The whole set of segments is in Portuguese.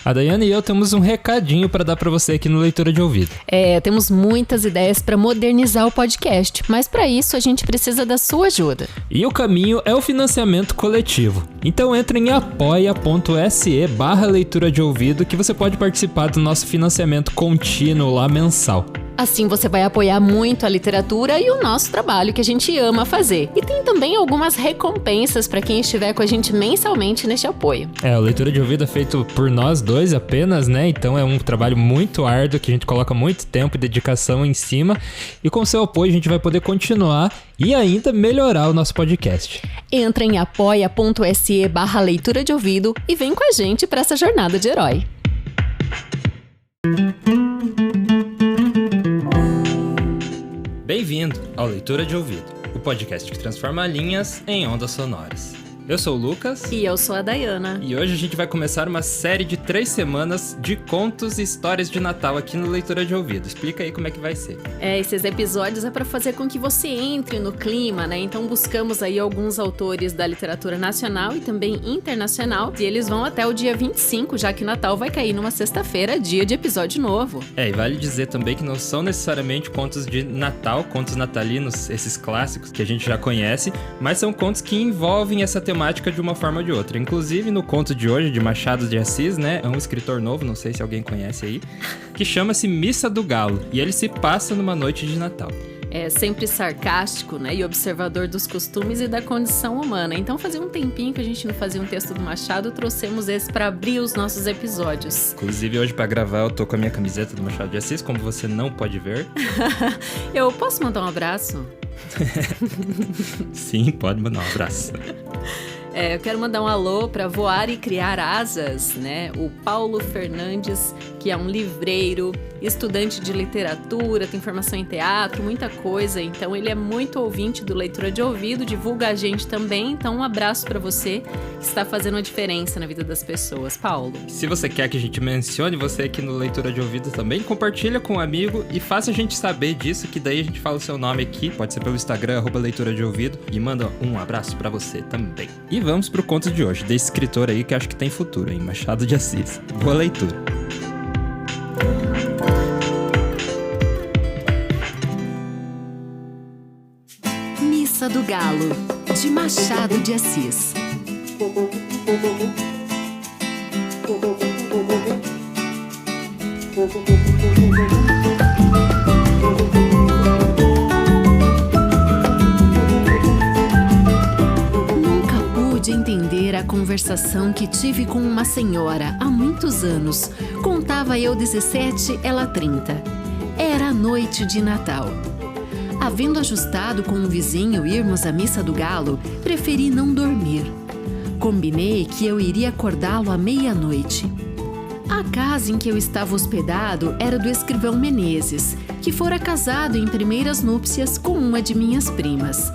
A Daiane e eu temos um recadinho para dar para você aqui no Leitura de Ouvido. Temos muitas ideias para modernizar o podcast, mas para isso a gente precisa da sua ajuda. E o caminho é o financiamento coletivo. Então entre em apoia.se/leitura de ouvido que você pode participar do nosso financiamento contínuo lá mensal. Assim você vai apoiar muito a literatura e o nosso trabalho que a gente ama fazer. E tem também algumas recompensas para quem estiver com a gente mensalmente neste apoio. O Leitura de Ouvido é feito por nós dois apenas, né? Então é um trabalho muito árduo que a gente coloca muito tempo e dedicação em cima. E com seu apoio a gente vai poder continuar e ainda melhorar o nosso podcast. Entra em apoia.se/leitura de ouvido e vem com a gente para essa jornada de herói. Bem-vindo ao Leitura de Ouvido, o podcast que transforma linhas em ondas sonoras. Eu sou o Lucas. E eu sou a Dayana. E hoje a gente vai começar uma série de 3 semanas de contos e histórias de Natal aqui no Leitura de Ouvido. Explica aí como é que vai ser. Esses episódios é para fazer com que você entre no clima, né? Então buscamos aí alguns autores da literatura nacional e também internacional. E eles vão até o dia 25, já que o Natal vai cair numa sexta-feira, dia de episódio novo. E vale dizer também que não são necessariamente contos de Natal, contos natalinos, esses clássicos que a gente já conhece, mas são contos que envolvem essa temática de uma forma ou de outra. Inclusive, no conto de hoje, de Machado de Assis, né? É um escritor novo, não sei se alguém conhece aí, que chama-se Missa do Galo. E ele se passa numa noite de Natal. É sempre sarcástico, né? E observador dos costumes e da condição humana. Então, fazia um tempinho que a gente não fazia um texto do Machado, trouxemos esse para abrir os nossos episódios. Inclusive, hoje para gravar, eu tô com a minha camiseta do Machado de Assis, como você não pode ver. Eu posso mandar um abraço? Sim, pode mandar um abraço. Eu quero mandar um alô para Voar e Criar Asas, né? O Paulo Fernandes, que é um livreiro, estudante de literatura, tem formação em teatro, muita coisa. Então ele é muito ouvinte do Leitura de Ouvido, divulga a gente também. Então um abraço para você, que está fazendo a diferença na vida das pessoas. Paulo. Se você quer que a gente mencione você aqui no Leitura de Ouvido também, compartilha com um amigo e faça a gente saber disso, que daí a gente fala o seu nome aqui, pode ser pelo Instagram, @leitura de ouvido, e manda um abraço para você também. E vamos pro conto de hoje, desse escritor aí que acho que tem futuro, hein? Machado de Assis. Boa leitura. Missa do Galo, de Machado de Assis. Entender a conversação que tive com uma senhora há muitos anos. Contava eu 17, ela 30. Era a noite de Natal. Havendo ajustado com um vizinho irmos à Missa do Galo, preferi não dormir. Combinei que eu iria acordá-lo à meia-noite. A casa em que eu estava hospedado era do escrivão Menezes, que fora casado em primeiras núpcias com uma de minhas primas.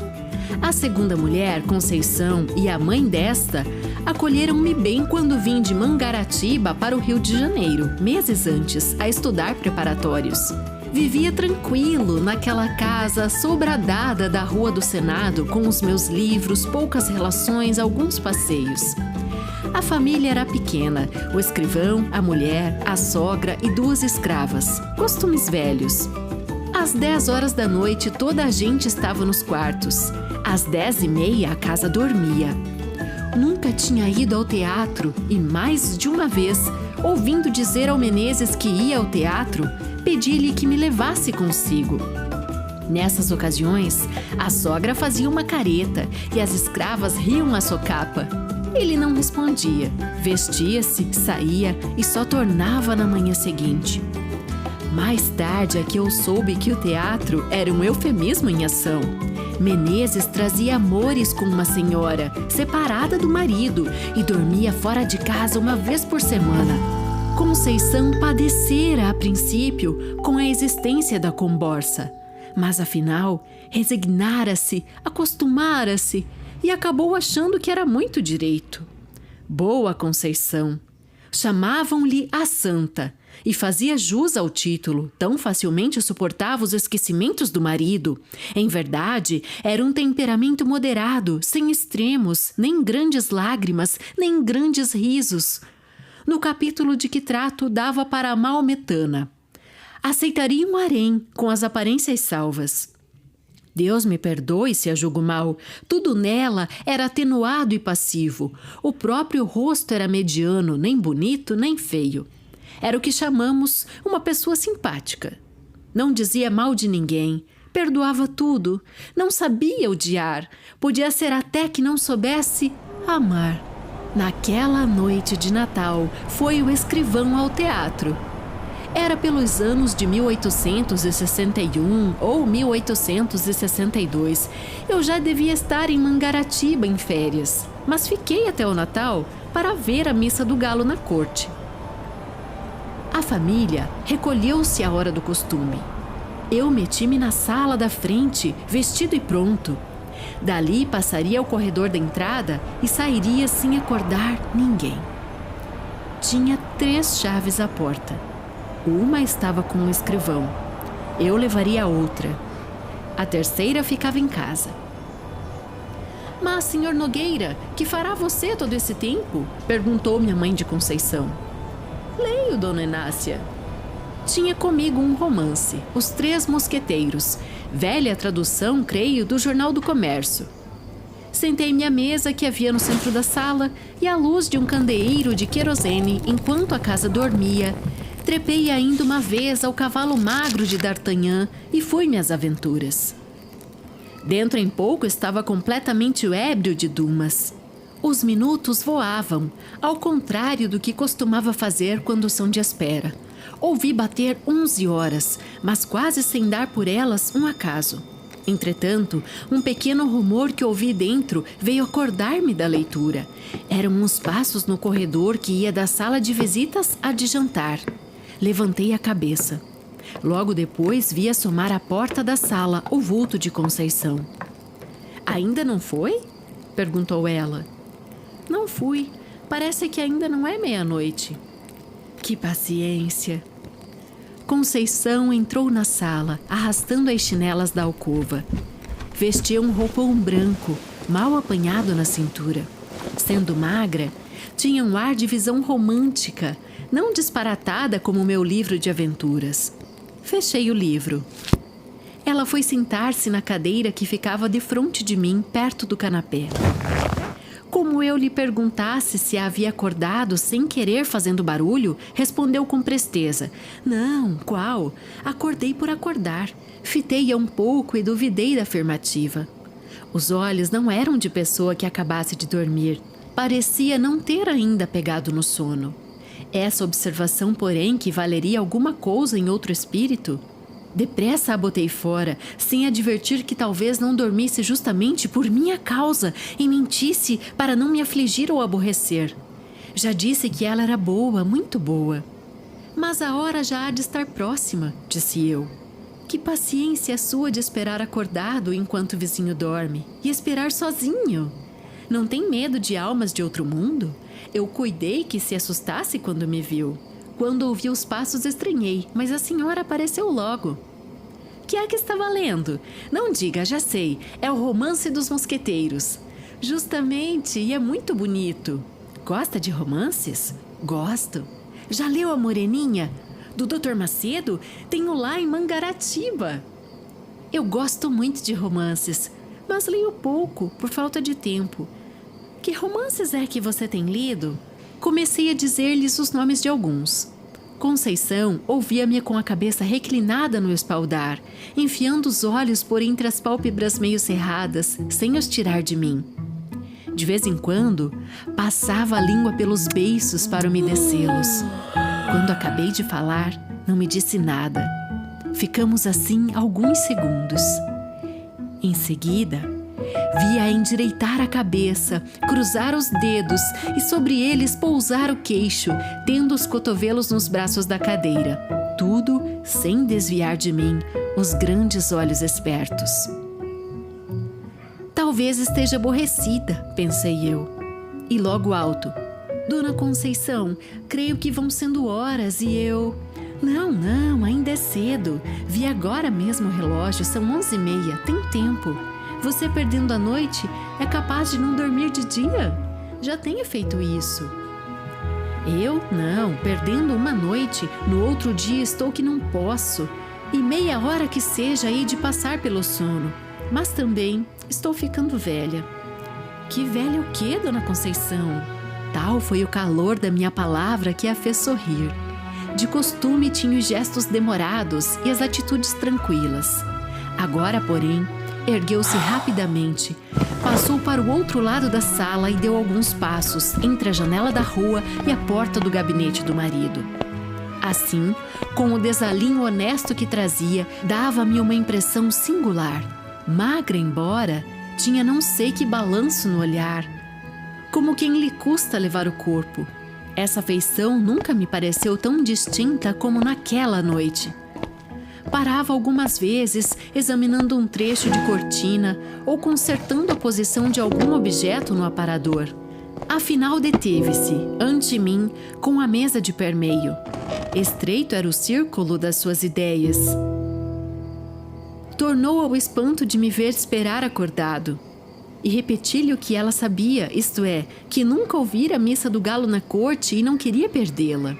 A segunda mulher, Conceição, e a mãe desta acolheram-me bem quando vim de Mangaratiba para o Rio de Janeiro, meses antes, a estudar preparatórios. Vivia tranquilo naquela casa sobradada da Rua do Senado, com os meus livros, poucas relações, alguns passeios. A família era pequena, o escrivão, a mulher, a sogra e 2 escravas, costumes velhos. Às 10 horas da noite, toda a gente estava nos quartos. Às 10h30, a casa dormia. Nunca tinha ido ao teatro e, mais de uma vez, ouvindo dizer ao Menezes que ia ao teatro, pedi-lhe que me levasse consigo. Nessas ocasiões, a sogra fazia uma careta e as escravas riam à socapa. Ele não respondia, vestia-se, saía e só tornava na manhã seguinte. Mais tarde é que eu soube que o teatro era um eufemismo em ação. Menezes trazia amores com uma senhora, separada do marido, e dormia fora de casa uma vez por semana. Conceição padecera, a princípio, com a existência da comborça. Mas, afinal, resignara-se, acostumara-se e acabou achando que era muito direito. Boa Conceição! Chamavam-lhe a Santa e fazia jus ao título, tão facilmente suportava os esquecimentos do marido. Em verdade, era um temperamento moderado, sem extremos, nem grandes lágrimas, nem grandes risos. no capítulo de que trato dava para a maometana. Aceitaria um harém com as aparências salvas. Deus me perdoe se a julgo mal. Tudo nela era atenuado e passivo. O próprio rosto era mediano, nem bonito, nem feio. Era o que chamamos uma pessoa simpática. Não dizia mal de ninguém, perdoava tudo, não sabia odiar, podia ser até que não soubesse amar. Naquela noite de Natal, foi o escrivão ao teatro. Era pelos anos de 1861 ou 1862. Eu já devia estar em Mangaratiba em férias, mas fiquei até o Natal para ver a missa do galo na corte. A família recolheu-se à hora do costume. Eu meti-me na sala da frente, vestido e pronto. Dali passaria ao corredor da entrada e sairia sem acordar ninguém. Tinha 3 chaves à porta. Uma estava com o escrivão. Eu levaria a outra. A terceira ficava em casa. Mas, senhor Nogueira, que fará você todo esse tempo? Perguntou minha mãe de Conceição. Leio, dona Inácia. Tinha comigo um romance, Os Três Mosqueteiros, velha tradução, creio, do Jornal do Comércio. Sentei-me à mesa que havia no centro da sala e à luz de um candeeiro de querosene, enquanto a casa dormia, trepei ainda uma vez ao cavalo magro de D'Artagnan e fui-me às aventuras. Dentro em pouco estava completamente ébrio de Dumas. Os minutos voavam, ao contrário do que costumava fazer quando são de espera. Ouvi bater 11 horas, mas quase sem dar por elas um acaso. Entretanto, um pequeno rumor que ouvi dentro veio acordar-me da leitura. Eram uns passos no corredor que ia da sala de visitas à de jantar. Levantei a cabeça. Logo depois vi assomar à porta da sala o vulto de Conceição. Ainda não foi? Perguntou ela. Não fui. Parece que ainda não é meia-noite. Que paciência! Conceição entrou na sala, arrastando as chinelas da alcova. Vestia um roupão branco, mal apanhado na cintura. Sendo magra, tinha um ar de visão romântica, não disparatada como o meu livro de aventuras. Fechei o livro. Ela foi sentar-se na cadeira que ficava defronte de mim, perto do canapé. Como eu lhe perguntasse se a havia acordado sem querer fazendo barulho, respondeu com presteza. Não, qual? Acordei por acordar. Fitei-a um pouco e duvidei da afirmativa. Os olhos não eram de pessoa que acabasse de dormir. Parecia não ter ainda pegado no sono. Essa observação, porém, que valeria alguma coisa em outro espírito? Depressa a botei fora, sem advertir que talvez não dormisse justamente por minha causa e mentisse para não me afligir ou aborrecer. Já disse que ela era boa, muito boa. Mas a hora já há de estar próxima, disse eu. Que paciência a sua de esperar acordado enquanto o vizinho dorme e esperar sozinho. Não tem medo de almas de outro mundo? Eu cuidei que se assustasse quando me viu. Quando ouvi os passos estranhei, mas a senhora apareceu logo. Que é que estava lendo? Não diga, já sei. É o Romance dos Mosqueteiros. Justamente, e é muito bonito. Gosta de romances? Gosto. Já leu A Moreninha? Do Dr. Macedo? Tenho lá em Mangaratiba. Eu gosto muito de romances, mas leio pouco, por falta de tempo. Que romances é que você tem lido? Comecei a dizer-lhes os nomes de alguns. Conceição ouvia-me com a cabeça reclinada no espaldar, enfiando os olhos por entre as pálpebras meio cerradas, sem os tirar de mim. De vez em quando, passava a língua pelos beiços para umedecê-los. Quando acabei de falar, não me disse nada. Ficamos assim alguns segundos. Em seguida, vi-a endireitar a cabeça, cruzar os dedos e sobre eles pousar o queixo, tendo os cotovelos nos braços da cadeira. Tudo sem desviar de mim os grandes olhos espertos. Talvez esteja aborrecida, pensei eu. E logo alto. Dona Conceição, creio que vão sendo horas e eu... Não, ainda é cedo. Vi agora mesmo o relógio, são 11h30, tem tempo. Você perdendo a noite é capaz de não dormir de dia? Já tenho feito isso. Eu? Não, perdendo uma noite, no outro dia estou que não posso. E meia hora que seja hei de passar pelo sono. Mas também estou ficando velha. Que velha o quê, Dona Conceição? Tal foi o calor da minha palavra que a fez sorrir. De costume tinha os gestos demorados e as atitudes tranquilas. Agora, porém, ergueu-se rapidamente, passou para o outro lado da sala e deu alguns passos entre a janela da rua e a porta do gabinete do marido. Assim, com o desalinho honesto que trazia, dava-me uma impressão singular. Magra embora, tinha não sei que balanço no olhar, como quem lhe custa levar o corpo. Essa feição nunca me pareceu tão distinta como naquela noite. Parava algumas vezes, examinando um trecho de cortina ou consertando a posição de algum objeto no aparador. Afinal, deteve-se, ante mim, com a mesa de permeio. Estreito era o círculo das suas ideias. Tornou ao espanto de me ver esperar acordado. E repeti-lhe o que ela sabia, isto é, que nunca ouvira a missa do galo na corte e não queria perdê-la.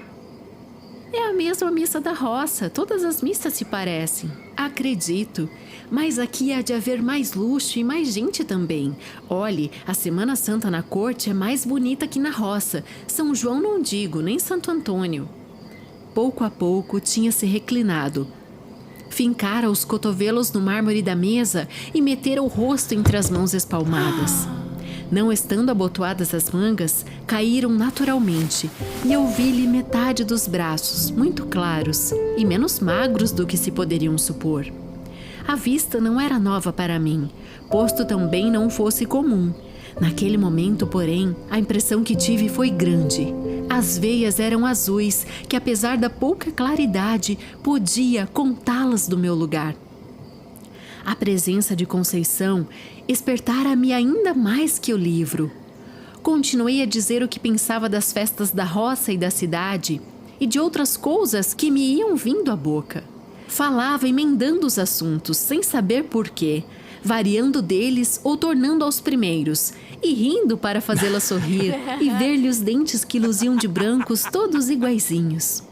É a mesma missa da roça, todas as missas se parecem. Acredito, mas aqui há de haver mais luxo e mais gente também. Olhe, a Semana Santa na corte é mais bonita que na roça. São João não digo, nem Santo Antônio. Pouco a pouco tinha-se reclinado. Fincara os cotovelos no mármore da mesa e metera o rosto entre as mãos espalmadas. Não estando abotoadas as mangas, caíram naturalmente e eu vi-lhe metade dos braços, muito claros e menos magros do que se poderiam supor. A vista não era nova para mim, posto também não fosse comum. Naquele momento, porém, a impressão que tive foi grande. As veias eram azuis, que apesar da pouca claridade, podia contá-las do meu lugar. A presença de Conceição espertara-me ainda mais que o livro. Continuei a dizer o que pensava das festas da roça e da cidade e de outras coisas que me iam vindo à boca. Falava emendando os assuntos, sem saber porquê, variando deles ou tornando aos primeiros, e rindo para fazê-la sorrir e ver-lhe os dentes que luziam de brancos todos iguaizinhos.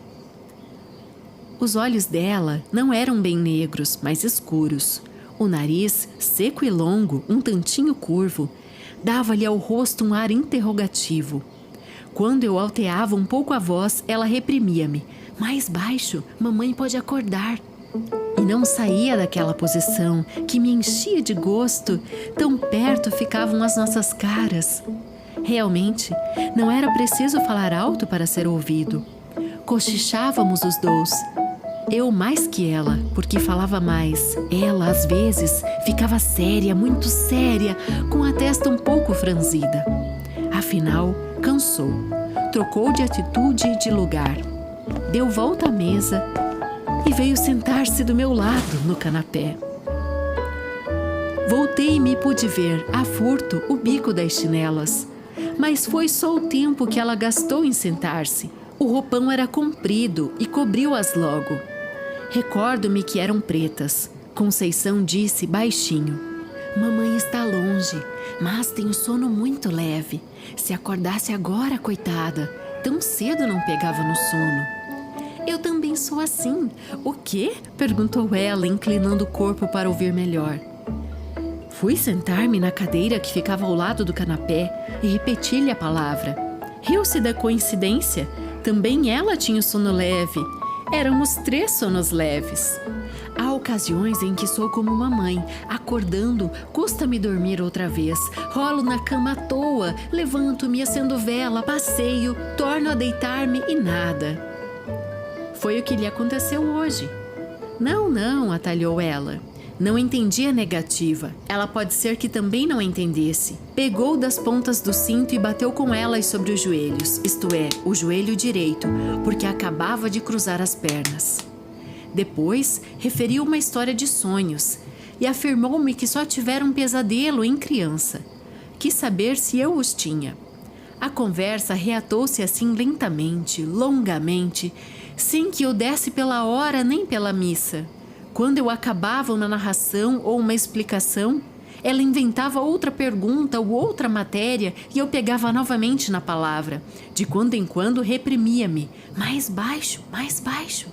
Os olhos dela não eram bem negros, mas escuros. O nariz, seco e longo, um tantinho curvo, dava-lhe ao rosto um ar interrogativo. Quando eu alteava um pouco a voz, ela reprimia-me. Mais baixo, mamãe pode acordar. E não saía daquela posição que me enchia de gosto, tão perto ficavam as nossas caras. Realmente, não era preciso falar alto para ser ouvido. Cochichávamos os dois. Eu mais que ela, porque falava mais. Ela, às vezes, ficava séria, muito séria, com a testa um pouco franzida. Afinal, cansou. Trocou de atitude e de lugar. Deu volta à mesa e veio sentar-se do meu lado no canapé. Voltei-me e pude ver, a furto, o bico das chinelas. Mas foi só o tempo que ela gastou em sentar-se. O roupão era comprido e cobriu-as logo. Recordo-me que eram pretas. Conceição disse baixinho: mamãe está longe, mas tem o sono muito leve. Se acordasse agora, coitada, tão cedo não pegava no sono. Eu também sou assim. O quê? Perguntou ela, inclinando o corpo para ouvir melhor. Fui sentar-me na cadeira que ficava ao lado do canapé e repeti-lhe a palavra. Riu-se da coincidência. Também ela tinha o sono leve. Éramos 3 sonos leves. Há ocasiões em que sou como mamãe, acordando, custa-me dormir outra vez. Rolo na cama à toa, levanto-me acendo vela, passeio, torno a deitar-me e nada. Foi o que lhe aconteceu hoje. Não, atalhou ela. Não entendi a negativa. Ela pode ser que também não entendesse. Pegou das pontas do cinto e bateu com elas sobre os joelhos, isto é, o joelho direito, porque acabava de cruzar as pernas. Depois, referiu uma história de sonhos e afirmou-me que só tivera um pesadelo em criança. Quis saber se eu os tinha. A conversa reatou-se assim lentamente, longamente, sem que eu desse pela hora nem pela missa. Quando eu acabava uma narração ou uma explicação, Ela inventava outra pergunta ou outra matéria e eu pegava novamente na palavra. De quando em quando reprimia-me. Mais baixo, mais baixo.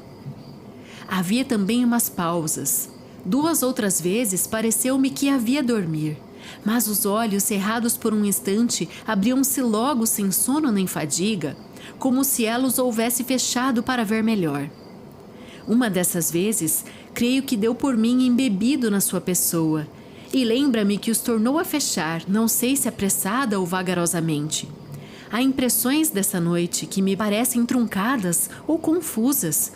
Havia também umas pausas. 2 outras vezes pareceu-me que havia dormir. Mas os olhos, cerrados por um instante, abriam-se logo sem sono nem fadiga, como se ela os houvesse fechado para ver melhor. Uma dessas vezes, creio que deu por mim embebido na sua pessoa, e lembra-me que os tornou a fechar, não sei se apressada ou vagarosamente. Há impressões dessa noite que me parecem truncadas ou confusas.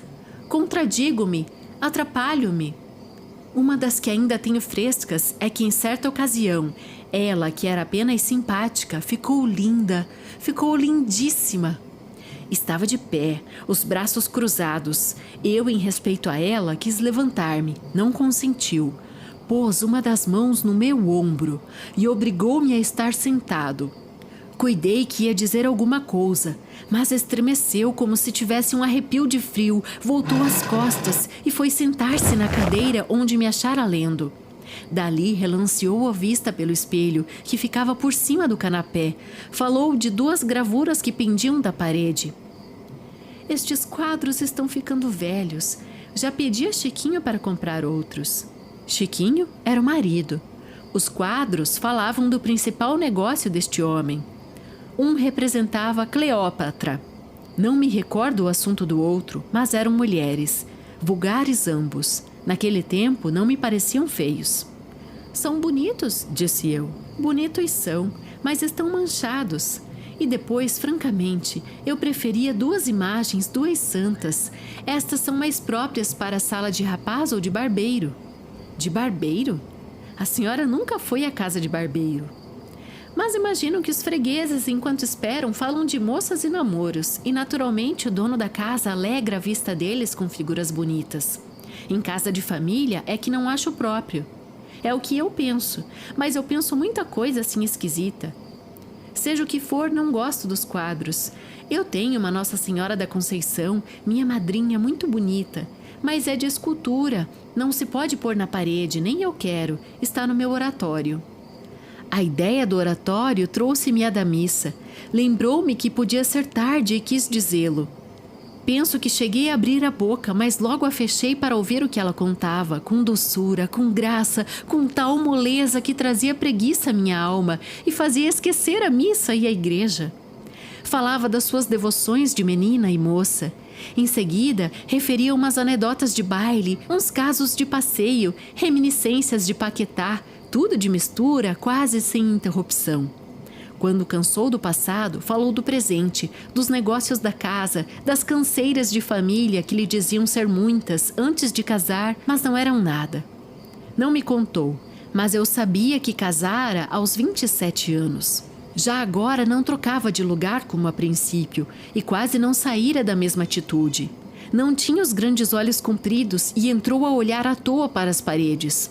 Contradigo-me, atrapalho-me. Uma das que ainda tenho frescas é que, em certa ocasião, ela, que era apenas simpática, ficou linda, ficou lindíssima. Estava de pé, os braços cruzados. Eu, em respeito a ela, quis levantar-me. Não consentiu. Pôs uma das mãos no meu ombro e obrigou-me a estar sentado. Cuidei que ia dizer alguma coisa, mas estremeceu como se tivesse um arrepio de frio, voltou as costas e foi sentar-se na cadeira onde me achara lendo. Dali relanceou a vista pelo espelho, que ficava por cima do canapé. Falou de 2 gravuras que pendiam da parede. Estes quadros estão ficando velhos. Já pedi a Chiquinho para comprar outros. Chiquinho era o marido. Os quadros falavam do principal negócio deste homem. Um representava Cleópatra. Não me recordo o assunto do outro, mas eram mulheres. Vulgares ambos. Naquele tempo não me pareciam feios. São bonitos, disse eu. Bonitos são, mas estão manchados. E depois, francamente, eu preferia 2 imagens, 2 santas. Estas são mais próprias para a sala de rapaz ou de barbeiro. De barbeiro? A senhora nunca foi à casa de barbeiro. Mas imagino que os fregueses, enquanto esperam, falam de moças e namoros, e naturalmente o dono da casa alegra a vista deles com figuras bonitas. Em casa de família é que não acho próprio. É o que eu penso, mas eu penso muita coisa assim esquisita. Seja o que for, não gosto dos quadros. Eu tenho uma Nossa Senhora da Conceição, minha madrinha, muito bonita, mas é de escultura, não se pode pôr na parede, nem eu quero, está no meu oratório. A ideia do oratório trouxe-me a da missa. Lembrou-me que podia ser tarde e quis dizê-lo. Penso que cheguei a abrir a boca, mas logo a fechei para ouvir o que ela contava, com doçura, com graça, com tal moleza que trazia preguiça à minha alma e fazia esquecer a missa e a igreja. Falava das suas devoções de menina e moça. Em seguida, referia umas anedotas de baile, uns casos de passeio, reminiscências de Paquetá, tudo de mistura, quase sem interrupção. Quando cansou do passado, falou do presente, dos negócios da casa, das canseiras de família que lhe diziam ser muitas antes de casar, mas não eram nada. Não me contou, mas eu sabia que casara aos 27 anos. Já agora não trocava de lugar como a princípio e quase não saíra da mesma atitude. Não tinha os grandes olhos compridos e entrou a olhar à toa para as paredes.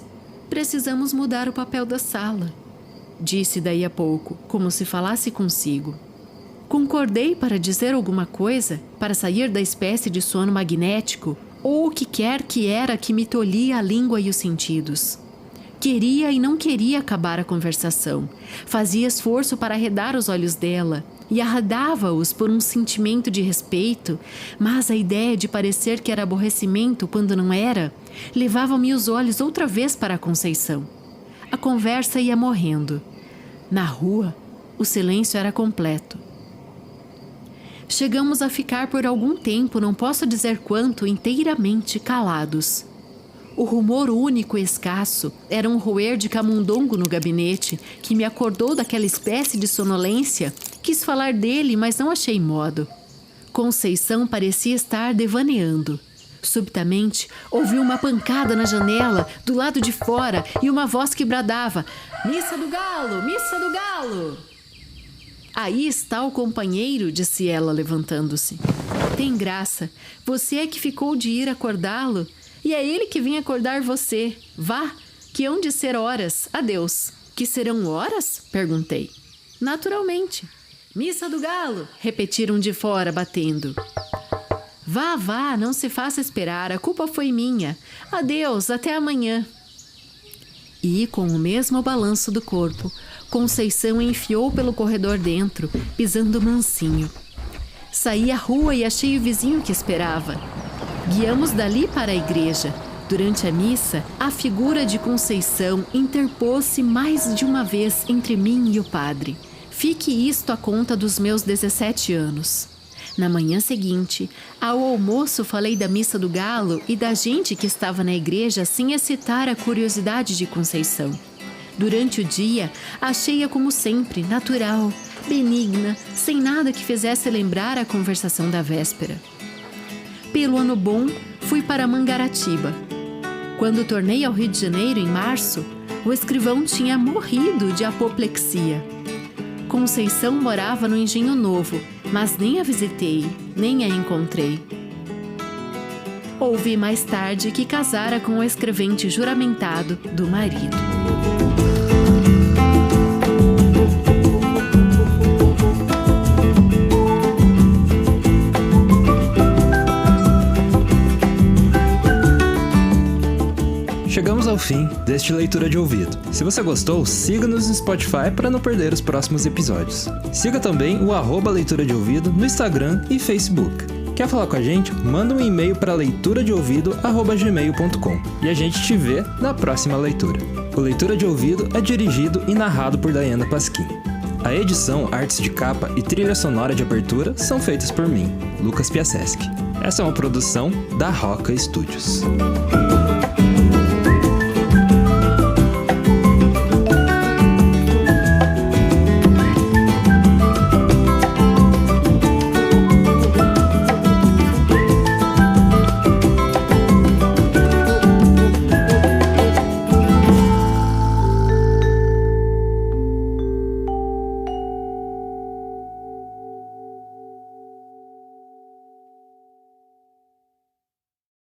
Precisamos mudar o papel da sala, disse daí a pouco, como se falasse consigo. Concordei para dizer alguma coisa, para sair da espécie de sono magnético, ou o que quer que era que me tolhia a língua e os sentidos. Queria e não queria acabar a conversação. Fazia esforço para arredar os olhos dela, e arredava-os por um sentimento de respeito, mas a ideia de parecer que era aborrecimento quando não era, levava-me os olhos outra vez para a Conceição. A conversa ia morrendo. Na rua, o silêncio era completo. Chegamos a ficar por algum tempo, não posso dizer quanto, inteiramente calados. O rumor único e escasso era um roer de camundongo no gabinete, que me acordou daquela espécie de sonolência. Quis falar dele, mas não achei modo. Conceição parecia estar devaneando. Subitamente, ouvi uma pancada na janela, do lado de fora, e uma voz que bradava: "Missa do Galo! Missa do Galo!" "Aí está o companheiro", disse ela, levantando-se. "Tem graça. Você é que ficou de ir acordá-lo, e é ele que vem acordar você. Vá, que hão de ser horas. Adeus." "Que serão horas?" perguntei. "Naturalmente." "Missa do Galo!" repetiram de fora, batendo. "Vá, vá, não se faça esperar, a culpa foi minha. Adeus, até amanhã." E, com o mesmo balanço do corpo, Conceição enfiou pelo corredor dentro, pisando mansinho. Saí à rua e achei o vizinho que esperava. Guiamos dali para a igreja. Durante a missa, a figura de Conceição interpôs-se mais de uma vez entre mim e o padre. Fique isto à conta dos meus 17 anos. Na manhã seguinte, ao almoço falei da missa do galo e da gente que estava na igreja sem excitar a curiosidade de Conceição. Durante o dia, achei-a como sempre, natural, benigna, sem nada que fizesse lembrar a conversação da véspera. Pelo ano bom, fui para Mangaratiba. Quando tornei ao Rio de Janeiro em março, o escrivão tinha morrido de apoplexia. Conceição morava no Engenho Novo, mas nem a visitei, nem a encontrei. Ouvi mais tarde que casara com o escrevente juramentado do marido. Chegamos ao fim deste Leitura de Ouvido. Se você gostou, siga-nos no Spotify para não perder os próximos episódios. Siga também o @Leitura de Ouvido no Instagram e Facebook. Quer falar com a gente? Manda um e-mail para leituradeouvido@gmail.com e a gente te vê na próxima leitura. O Leitura de Ouvido é dirigido e narrado por Daiana Pasquim. A edição, artes de capa e trilha sonora de abertura são feitas por mim, Lucas Piaseschi. Essa é uma produção da Roca Studios.